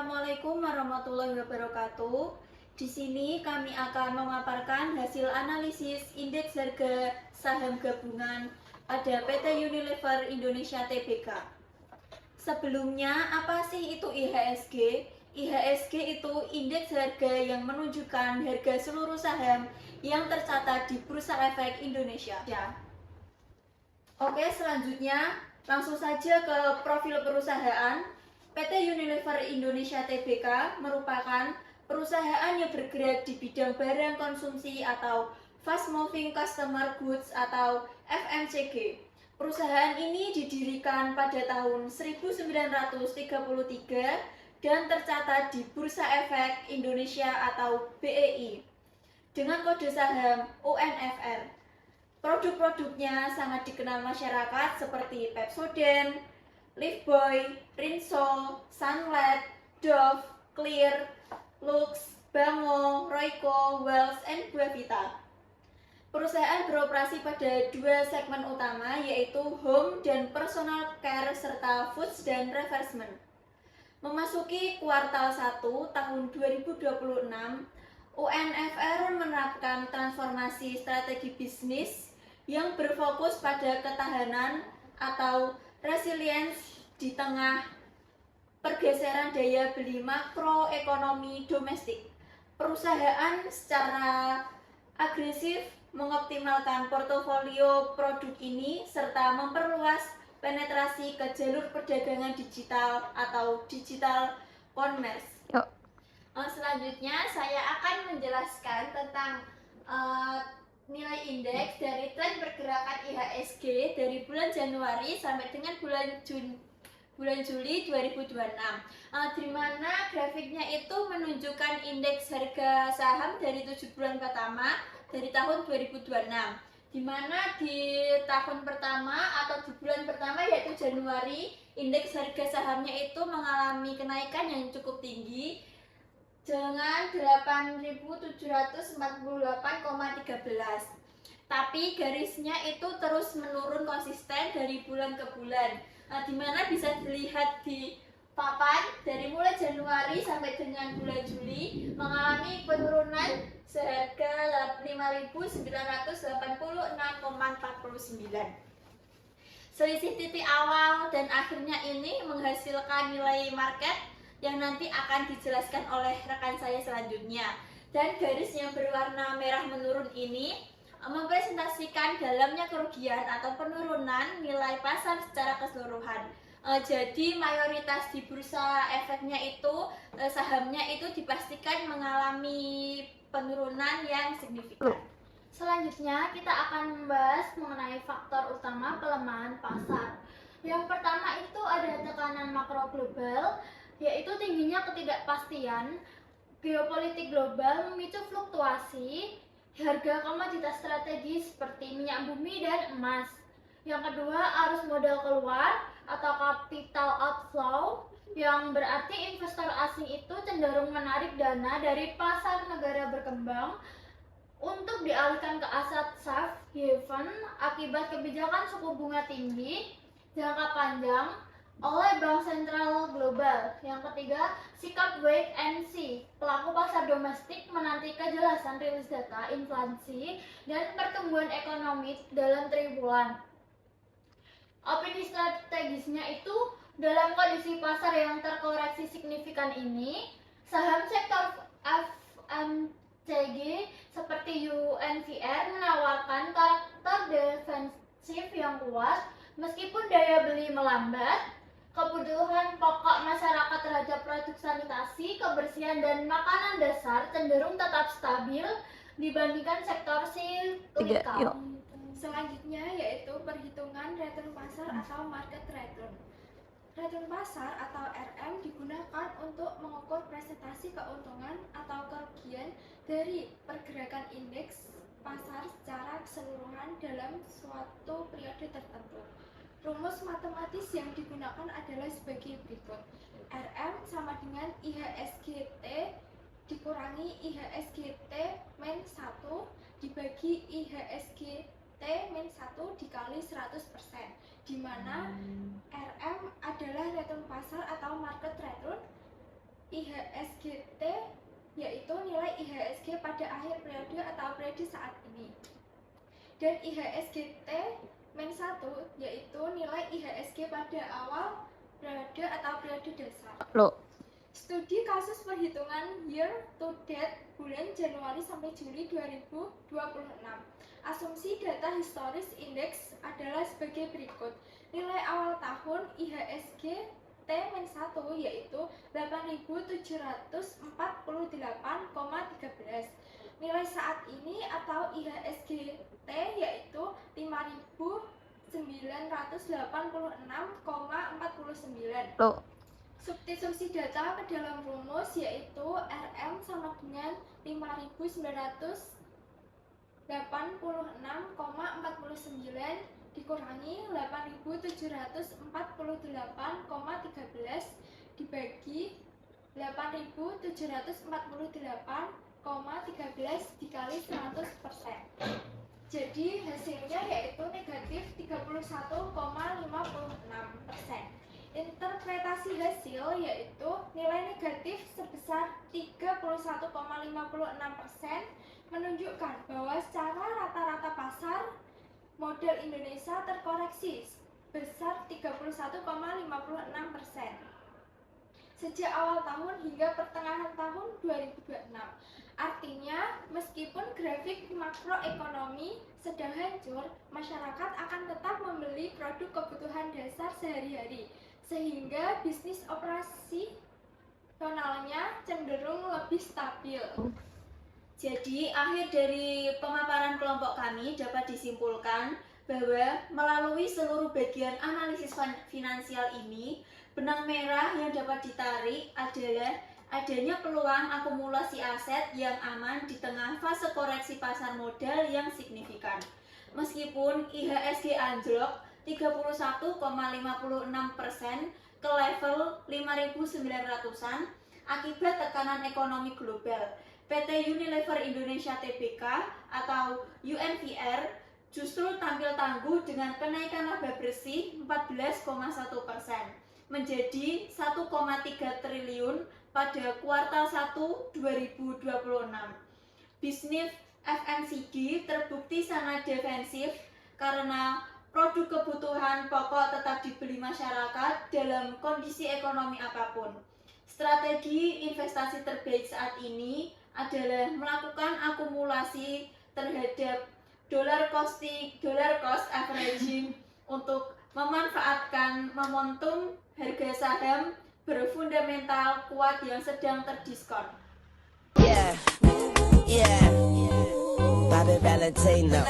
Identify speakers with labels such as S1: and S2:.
S1: Assalamualaikum warahmatullahi wabarakatuh. Di sini kami akan memaparkan hasil analisis indeks harga saham gabungan pada PT Unilever Indonesia Tbk. Sebelumnya, apa sih itu IHSG? IHSG itu indeks harga yang menunjukkan harga seluruh saham yang tercatat di Bursa Efek Indonesia. Oke, selanjutnya langsung saja ke profil perusahaan. PT Unilever Indonesia Tbk merupakan perusahaan yang bergerak di bidang barang konsumsi atau Fast Moving Consumer Goods atau FMCG. Perusahaan ini didirikan pada tahun 1933 dan tercatat di Bursa Efek Indonesia atau BEI dengan kode saham UNFR. Produk-produknya sangat dikenal masyarakat seperti Pepsodent, Lifebuoy, Rinso, Sunlight, Dove, Clear, Lux, Bango, Royco, Wells, and Buavita. Perusahaan beroperasi pada dua segmen utama yaitu home dan personal care serta foods dan refreshment. Memasuki kuartal 1 tahun 2026, UNFR menerapkan transformasi strategi bisnis yang berfokus pada ketahanan atau resilience di tengah pergeseran daya beli makroekonomi domestik. Perusahaan secara agresif mengoptimalkan portofolio produk ini serta memperluas penetrasi ke jalur perdagangan digital atau digital commerce. Selanjutnya saya akan menjelaskan tentang nilai indeks dari tren pergerakan IHSG dari bulan Januari sampai dengan bulan Juli 2026, di mana grafiknya itu menunjukkan indeks harga saham dari 7 bulan pertama dari tahun 2026, di mana di tahun pertama atau di bulan pertama yaitu Januari, indeks harga sahamnya itu mengalami kenaikan yang cukup tinggi dengan 8.748,13. Tapi garisnya itu terus menurun konsisten dari bulan ke bulan. Di mana bisa dilihat di papan dari mulai Januari sampai dengan bulan Juli mengalami penurunan seharga 5.986,49. Selisih titik awal dan akhirnya ini menghasilkan nilai market yang nanti akan dijelaskan oleh rekan saya selanjutnya. Dan garis yang berwarna merah menurun ini mempresentasikan dalamnya kerugian atau penurunan nilai pasar secara keseluruhan. Jadi mayoritas di bursa efeknya itu sahamnya itu dipastikan mengalami penurunan yang signifikan. Selanjutnya kita akan membahas mengenai faktor utama pelemahan pasar. Yang pertama itu ada tekanan makro global, yaitu tingginya ketidakpastian geopolitik global memicu fluktuasi harga komoditas strategis seperti minyak bumi dan emas. Yang kedua, arus modal keluar atau capital outflow, yang berarti investor asing itu cenderung menarik dana dari pasar negara berkembang untuk dialihkan ke aset safe haven akibat kebijakan suku bunga tinggi jangka panjang oleh bank sentral global. Yang ketiga, sikap wait and see. Pelaku pasar domestik menanti kejelasan rilis data inflasi dan pertumbuhan ekonomi dalam triwulan. Opini strategisnya itu dalam kondisi pasar yang terkoreksi signifikan ini, saham sektor FMCG seperti UNVR menawarkan karakter defensif yang kuat meskipun daya beli melambat. Kebutuhan pokok masyarakat terhadap produk sanitasi, kebersihan, dan makanan dasar cenderung tetap stabil dibandingkan sektor siklikal. Selanjutnya yaitu perhitungan return pasar atau market return. Return pasar atau RM digunakan untuk mengukur presentasi keuntungan atau kerugian dari pergerakan indeks pasar secara keseluruhan dalam suatu periode tertentu. Rumus matematis yang digunakan adalah sebagai berikut. RM sama dengan IHSG-T dikurangi IHSG-T min 1 dibagi IHSG-T min 1 dikali 100%, di mana RM adalah return pasar atau market return,
S2: nilai IHSG pada akhir periode atau periode saat ini. Dan IHSG T-1 yaitu nilai IHSG pada awal periode atau periode dasar. Studi kasus perhitungan year to date bulan Januari sampai Juli 2026. Asumsi data historis indeks adalah sebagai berikut. Nilai awal tahun IHSG T-1 yaitu 8.744,13. Nilai saat ini atau IHSG T yaitu 5.986,49. Substitusi data ke dalam rumus yaitu RM sama dengan 5.986,49 dikurangi 8.744,13 dibagi 8.748,13 dikali 100%. Jadi hasilnya yaitu negatif 31,56%. Interpretasi hasil yaitu nilai negatif sebesar 31,56% menunjukkan bahwa secara rata-rata pasar modal Indonesia terkoreksi sebesar 31,56% sejak awal tahun hingga pertengahan tahun 2026. Artinya, meskipun grafik makroekonomi sedang hancur, masyarakat akan tetap membeli produk kebutuhan dasar sehari-hari, sehingga bisnis operasionalnya cenderung lebih stabil.
S1: Jadi, akhir dari pemaparan kelompok kami dapat disimpulkan bahwa melalui seluruh bagian analisis finansial ini, benang merah yang dapat ditarik adalah adanya peluang akumulasi aset yang aman di tengah fase koreksi pasar modal yang signifikan. Meskipun IHSG anjlok 31,56% ke level 5.900-an akibat tekanan ekonomi global, PT Unilever Indonesia Tbk atau UNVR justru tampil tangguh dengan kenaikan laba bersih 14,1% menjadi 1,3 triliun pada kuartal 1 2026. Bisnis FMCG terbukti sangat defensif karena produk kebutuhan pokok tetap dibeli masyarakat dalam kondisi ekonomi apapun. Strategi investasi terbaik saat ini adalah melakukan akumulasi terhadap dollar cost averaging untuk memanfaatkan momentum harga saham berfundamental kuat yang sedang terdiskon.
S3: Bobby Valentino.